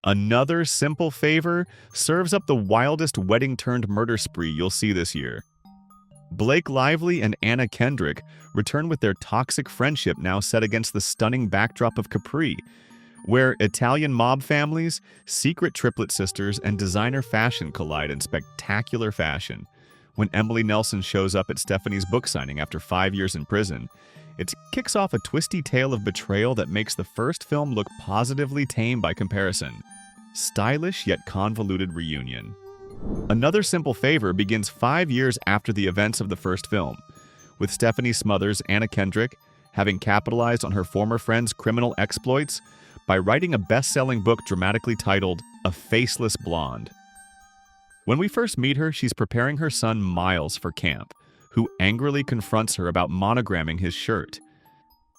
Another simple favor serves up the wildest wedding-turned-murder spree you'll see this year. Blake Lively and Anna Kendrick return with their toxic friendship now set against the stunning backdrop of Capri, where Italian mob families, secret triplet sisters, and designer fashion collide in spectacular fashion. When Emily Nelson shows up at Stephanie's book signing after 5 years in prison, it kicks off a twisty tale of betrayal that makes the first film look positively tame by comparison. Stylish yet convoluted reunion. Another Simple Favor begins 5 years after the events of the first film, with Stephanie Smothers, Anna Kendrick, having capitalized on her former friend's criminal exploits by writing a best-selling book dramatically titled A Faceless Blonde. When we first meet her, she's preparing her son Miles for camp, who angrily confronts her about monogramming his shirt.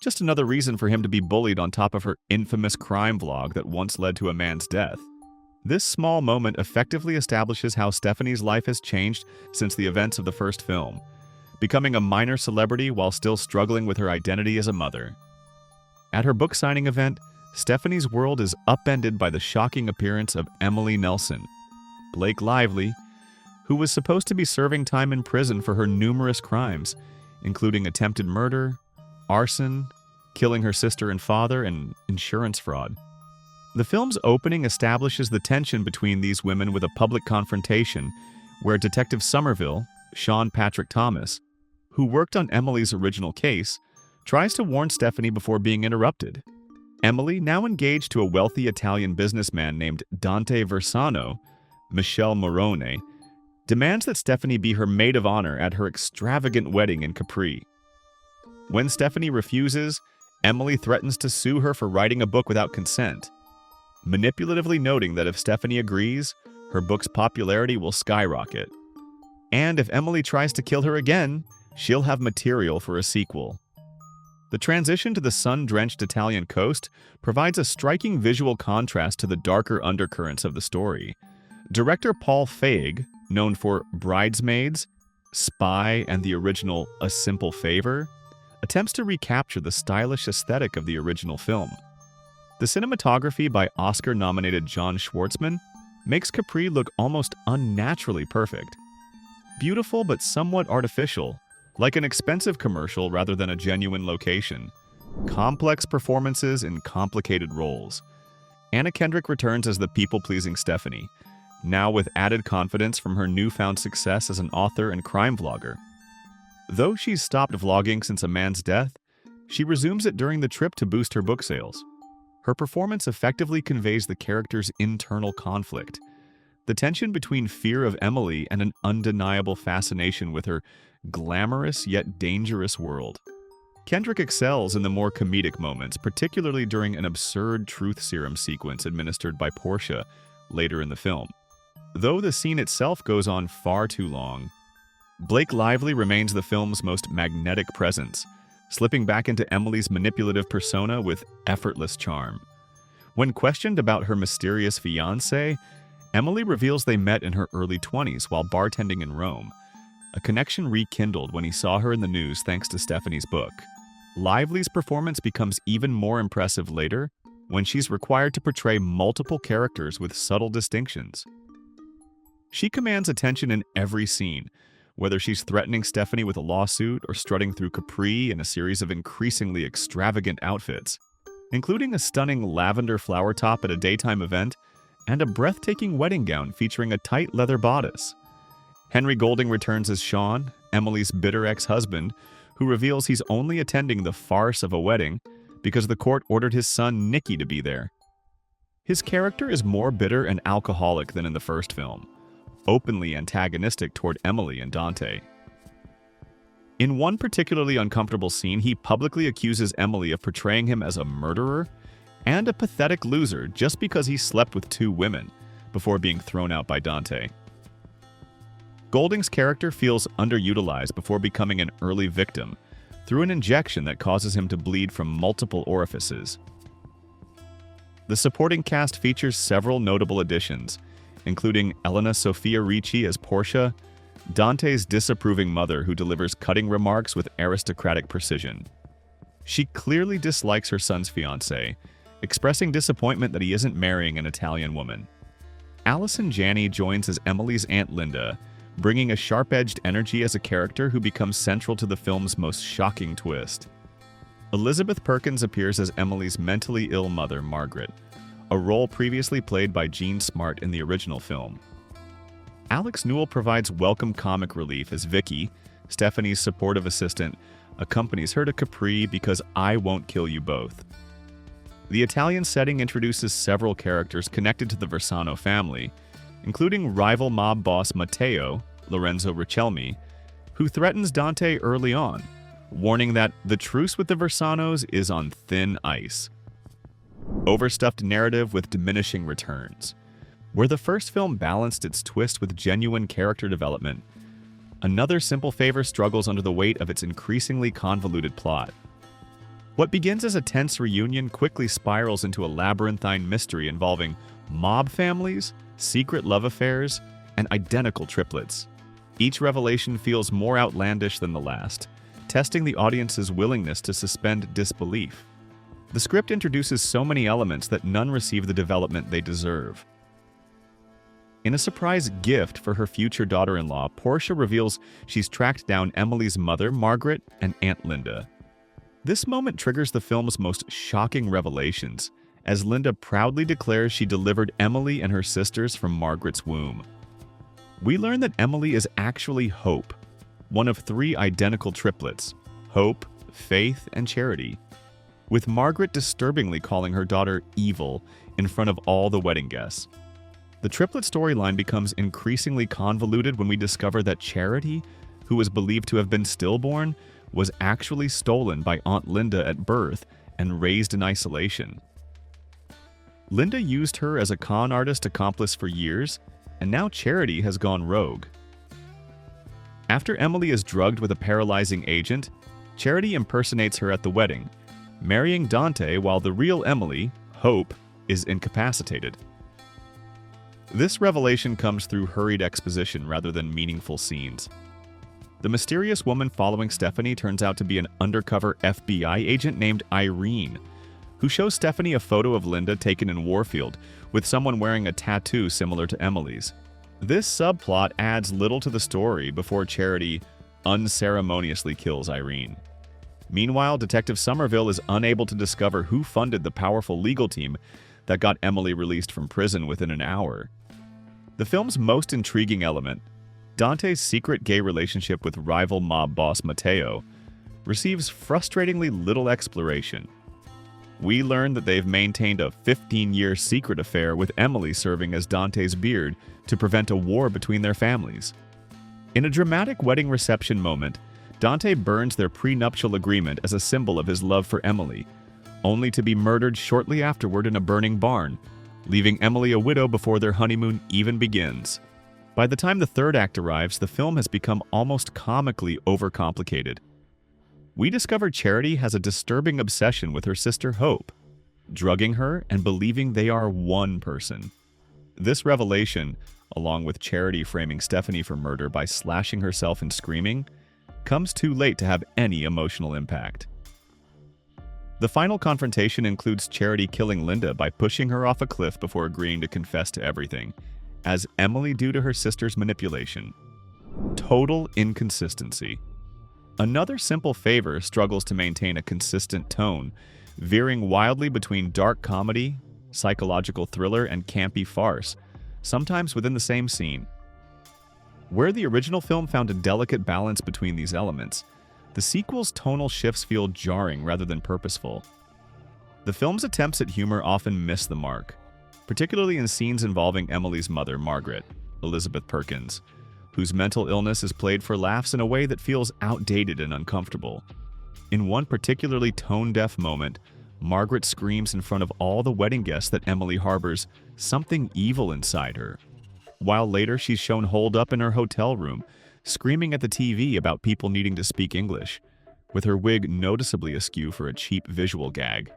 Just another reason for him to be bullied on top of her infamous crime vlog that once led to a man's death. This small moment effectively establishes how Stephanie's life has changed since the events of the first film, becoming a minor celebrity while still struggling with her identity as a mother. At her book signing event, Stephanie's world is upended by the shocking appearance of Emily Nelson, Blake Lively, who was supposed to be serving time in prison for her numerous crimes, including attempted murder, arson, killing her sister and father, and insurance fraud. The film's opening establishes the tension between these women with a public confrontation where Detective Somerville, Sean Patrick Thomas, who worked on Emily's original case, tries to warn Stephanie before being interrupted. Emily, now engaged to a wealthy Italian businessman named Dante Versano, Michelle Morone, demands that Stephanie be her maid of honor at her extravagant wedding in Capri. When Stephanie refuses, Emily threatens to sue her for writing a book without consent, manipulatively noting that if Stephanie agrees, her book's popularity will skyrocket. And if Emily tries to kill her again, she'll have material for a sequel. The transition to the sun-drenched Italian coast provides a striking visual contrast to the darker undercurrents of the story. Director Paul Feig, known for Bridesmaids, Spy, and the original A Simple Favor, attempts to recapture the stylish aesthetic of the original film. The cinematography by Oscar-nominated John Schwartzman makes Capri look almost unnaturally perfect. Beautiful but somewhat artificial, like an expensive commercial rather than a genuine location. Complex performances in complicated roles. Anna Kendrick returns as the people-pleasing Stephanie, now with added confidence from her newfound success as an author and crime vlogger. Though she's stopped vlogging since a man's death, she resumes it during the trip to boost her book sales. Her performance effectively conveys the character's internal conflict, the tension between fear of Emily and an undeniable fascination with her glamorous yet dangerous world. Kendrick excels in the more comedic moments, particularly during an absurd truth serum sequence administered by Portia later in the film. Though the scene itself goes on far too long, Blake Lively remains the film's most magnetic presence, slipping back into Emily's manipulative persona with effortless charm. When questioned about her mysterious fiancé, Emily reveals they met in her early 20s while bartending in Rome, a connection rekindled when he saw her in the news thanks to Stephanie's book. Lively's performance becomes even more impressive later when she's required to portray multiple characters with subtle distinctions. She commands attention in every scene, whether she's threatening Stephanie with a lawsuit or strutting through Capri in a series of increasingly extravagant outfits, including a stunning lavender flower top at a daytime event and a breathtaking wedding gown featuring a tight leather bodice. Henry Golding returns as Sean, Emily's bitter ex-husband, who reveals he's only attending the farce of a wedding because the court ordered his son Nicky to be there. His character is more bitter and alcoholic than in the first film, openly antagonistic toward Emily and Dante. In one particularly uncomfortable scene, he publicly accuses Emily of portraying him as a murderer and a pathetic loser just because he slept with 2 women before being thrown out by Dante. Golding's character feels underutilized before becoming an early victim through an injection that causes him to bleed from multiple orifices. The supporting cast features several notable additions, including Elena Sophia Ricci as Portia, Dante's disapproving mother who delivers cutting remarks with aristocratic precision. She clearly dislikes her son's fiancé, expressing disappointment that he isn't marrying an Italian woman. Allison Janney joins as Emily's Aunt Linda, bringing a sharp-edged energy as a character who becomes central to the film's most shocking twist. Elizabeth Perkins appears as Emily's mentally ill mother, Margaret, a role previously played by Jean Smart in the original film. Alex Newell provides welcome comic relief as Vicky, Stephanie's supportive assistant, accompanies her to Capri because I won't kill you both. The Italian setting introduces several characters connected to the Versano family, including rival mob boss Matteo, Lorenzo Richelmi, who threatens Dante early on, warning that the truce with the Versanos is on thin ice. Overstuffed narrative with diminishing returns. Where the first film balanced its twist with genuine character development, Another Simple Favor struggles under the weight of its increasingly convoluted plot. What begins as a tense reunion quickly spirals into a labyrinthine mystery involving mob families, secret love affairs, and identical triplets. Each revelation feels more outlandish than the last, testing the audience's willingness to suspend disbelief. The script introduces so many elements that none receive the development they deserve. In a surprise gift for her future daughter-in-law, Portia reveals she's tracked down Emily's mother, Margaret, and Aunt Linda. This moment triggers the film's most shocking revelations, as Linda proudly declares she delivered Emily and her sisters from Margaret's womb. We learn that Emily is actually Hope, one of 3 identical triplets: Hope, Faith, and Charity, with Margaret disturbingly calling her daughter evil in front of all the wedding guests. The triplet storyline becomes increasingly convoluted when we discover that Charity, who was believed to have been stillborn, was actually stolen by Aunt Linda at birth and raised in isolation. Linda used her as a con artist accomplice for years, and now Charity has gone rogue. After Emily is drugged with a paralyzing agent, Charity impersonates her at the wedding, marrying Dante while the real Emily, Hope, is incapacitated. This revelation comes through hurried exposition rather than meaningful scenes. The mysterious woman following Stephanie turns out to be an undercover FBI agent named Irene, who shows Stephanie a photo of Linda taken in Warfield, with someone wearing a tattoo similar to Emily's. This subplot adds little to the story before Charity unceremoniously kills Irene. Meanwhile, Detective Somerville is unable to discover who funded the powerful legal team that got Emily released from prison within an hour. The film's most intriguing element, Dante's secret gay relationship with rival mob boss Matteo, receives frustratingly little exploration. We learn that they've maintained a 15-year secret affair with Emily serving as Dante's beard to prevent a war between their families. In a dramatic wedding reception moment, Dante burns their prenuptial agreement as a symbol of his love for Emily, only to be murdered shortly afterward in a burning barn, leaving Emily a widow before their honeymoon even begins. By the time the third act arrives, the film has become almost comically overcomplicated. We discover Charity has a disturbing obsession with her sister Hope, drugging her and believing they are one person. This revelation, along with Charity framing Stephanie for murder by slashing herself and screaming, comes too late to have any emotional impact. The final confrontation includes Charity killing Linda by pushing her off a cliff before agreeing to confess to everything, as Emily due to her sister's manipulation. Total inconsistency. Another Simple Favor struggles to maintain a consistent tone, veering wildly between dark comedy, psychological thriller, and campy farce, sometimes within the same scene. Where the original film found a delicate balance between these elements, the sequel's tonal shifts feel jarring rather than purposeful. The film's attempts at humor often miss the mark, particularly in scenes involving Emily's mother, Margaret, Elizabeth Perkins, whose mental illness is played for laughs in a way that feels outdated and uncomfortable. In one particularly tone-deaf moment, Margaret screams in front of all the wedding guests that Emily harbors something evil inside her, while later she's shown holed up in her hotel room, screaming at the TV about people needing to speak English, with her wig noticeably askew for a cheap visual gag.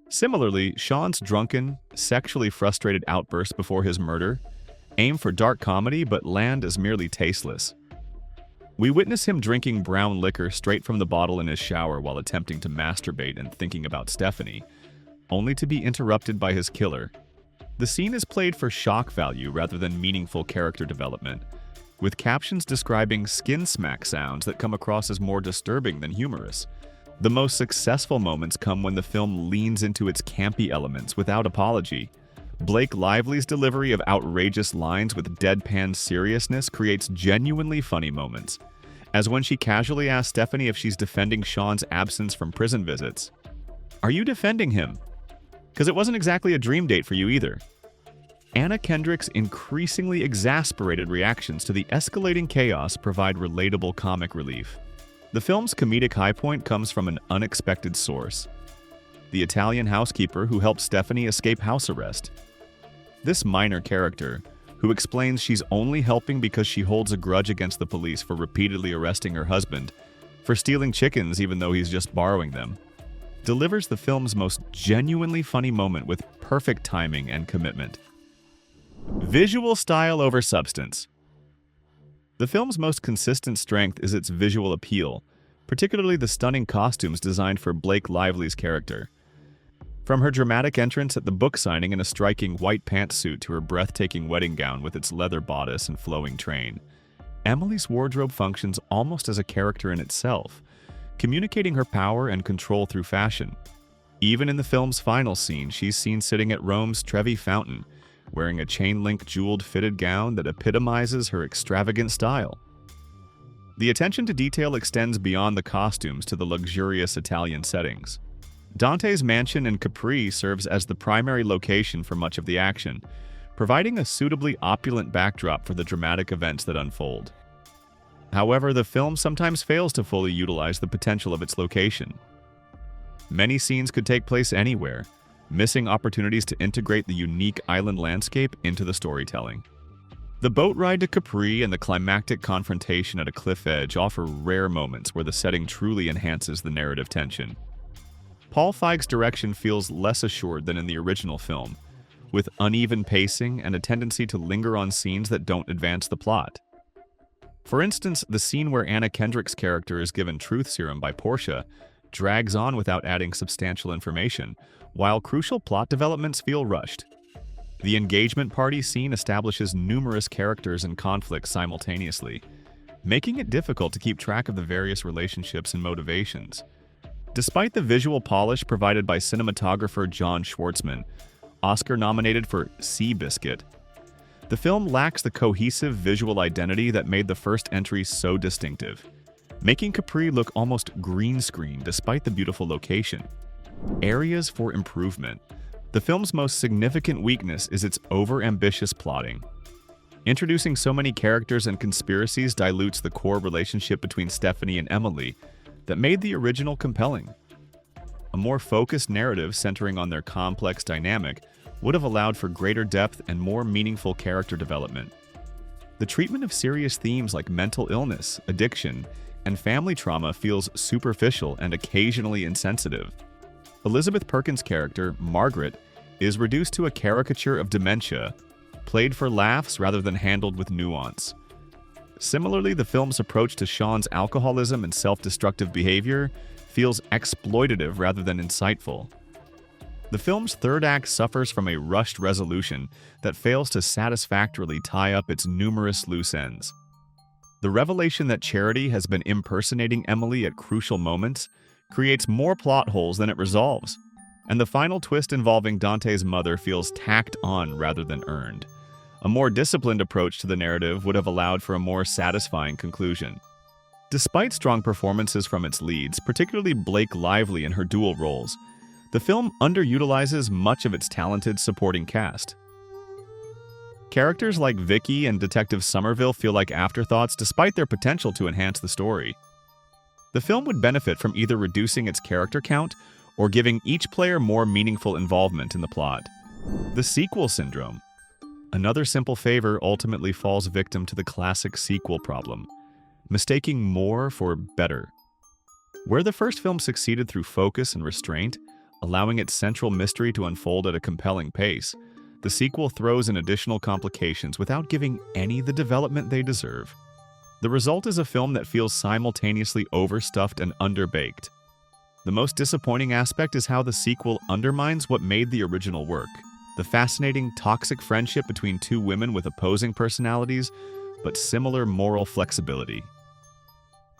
Similarly, Sean's drunken, sexually frustrated outbursts before his murder aim for dark comedy but land as merely tasteless. We witness him drinking brown liquor straight from the bottle in his shower while attempting to masturbate and thinking about Stephanie, only to be interrupted by his killer. The scene is played for shock value rather than meaningful character development, with captions describing skin smack sounds that come across as more disturbing than humorous. The most successful moments come when the film leans into its campy elements without apology. Blake Lively's delivery of outrageous lines with deadpan seriousness creates genuinely funny moments, as when she casually asks Stephanie if she's defending Sean's absence from prison visits. "Are you defending him? Because it wasn't exactly a dream date for you either." Anna Kendrick's increasingly exasperated reactions to the escalating chaos provide relatable comic relief. The film's comedic high point comes from an unexpected source: the Italian housekeeper who helps Stephanie escape house arrest. This minor character, who explains she's only helping because she holds a grudge against the police for repeatedly arresting her husband for stealing chickens even though he's just borrowing them, delivers the film's most genuinely funny moment with perfect timing and commitment. Visual style over substance. The film's most consistent strength is its visual appeal, particularly the stunning costumes designed for Blake Lively's character. From her dramatic entrance at the book signing in a striking white pantsuit to her breathtaking wedding gown with its leather bodice and flowing train, Emily's wardrobe functions almost as a character in itself, communicating her power and control through fashion. Even in the film's final scene, she's seen sitting at Rome's Trevi Fountain, wearing a chain-link jeweled fitted gown that epitomizes her extravagant style. The attention to detail extends beyond the costumes to the luxurious Italian settings. Dante's mansion in Capri serves as the primary location for much of the action, providing a suitably opulent backdrop for the dramatic events that unfold. However, the film sometimes fails to fully utilize the potential of its location. Many scenes could take place anywhere, missing opportunities to integrate the unique island landscape into the storytelling. The boat ride to Capri and the climactic confrontation at a cliff edge offer rare moments where the setting truly enhances the narrative tension. Paul Feig's direction feels less assured than in the original film, with uneven pacing and a tendency to linger on scenes that don't advance the plot. For instance, the scene where Anna Kendrick's character is given truth serum by Portia drags on without adding substantial information, while crucial plot developments feel rushed. The engagement party scene establishes numerous characters and conflicts simultaneously, making it difficult to keep track of the various relationships and motivations. Despite the visual polish provided by cinematographer John Schwartzman, Oscar-nominated for Seabiscuit, the film lacks the cohesive visual identity that made the first entry so distinctive, making Capri look almost green screen despite the beautiful location. Areas for improvement. The film's most significant weakness is its over-ambitious plotting. Introducing so many characters and conspiracies dilutes the core relationship between Stephanie and Emily that made the original compelling. A more focused narrative centering on their complex dynamic would have allowed for greater depth and more meaningful character development. The treatment of serious themes like mental illness, addiction, and family trauma feels superficial and occasionally insensitive. Elizabeth Perkins' character, Margaret, is reduced to a caricature of dementia, played for laughs rather than handled with nuance. Similarly, the film's approach to Sean's alcoholism and self-destructive behavior feels exploitative rather than insightful. The film's third act suffers from a rushed resolution that fails to satisfactorily tie up its numerous loose ends. The revelation that Charity has been impersonating Emily at crucial moments creates more plot holes than it resolves, and the final twist involving Dante's mother feels tacked on rather than earned. A more disciplined approach to the narrative would have allowed for a more satisfying conclusion. Despite strong performances from its leads, particularly Blake Lively in her dual roles, the film underutilizes much of its talented supporting cast. Characters like Vicky and Detective Somerville feel like afterthoughts despite their potential to enhance the story. The film would benefit from either reducing its character count or giving each player more meaningful involvement in the plot. The sequel syndrome. Another simple favor ultimately falls victim to the classic sequel problem, mistaking more for better. Where the first film succeeded through focus and restraint, allowing its central mystery to unfold at a compelling pace, the sequel throws in additional complications without giving any the development they deserve. The result is a film that feels simultaneously overstuffed and underbaked. The most disappointing aspect is how the sequel undermines what made the original work. The fascinating toxic friendship between two women with opposing personalities, but similar moral flexibility.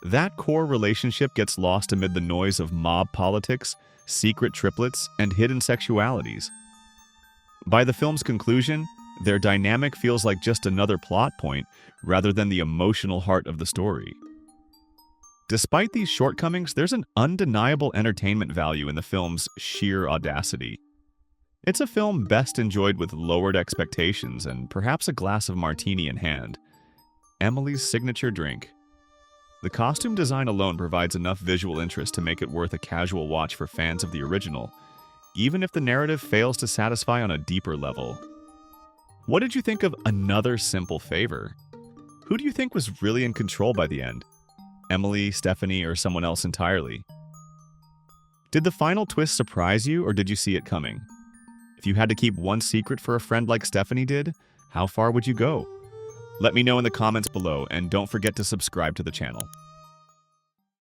That core relationship gets lost amid the noise of mob politics, secret triplets, and hidden sexualities. By the film's conclusion, their dynamic feels like just another plot point rather than the emotional heart of the story. Despite these shortcomings, there's an undeniable entertainment value in the film's sheer audacity. It's a film best enjoyed with lowered expectations and perhaps a glass of martini in hand. Emily's signature drink. The costume design alone provides enough visual interest to make it worth a casual watch for fans of the original, even if the narrative fails to satisfy on a deeper level. What did you think of Another Simple Favor? Who do you think was really in control by the end? Emily, Stephanie, or someone else entirely? Did the final twist surprise you, or did you see it coming? If you had to keep one secret for a friend like Stephanie did, how far would you go? Let me know in the comments below, and don't forget to subscribe to the channel.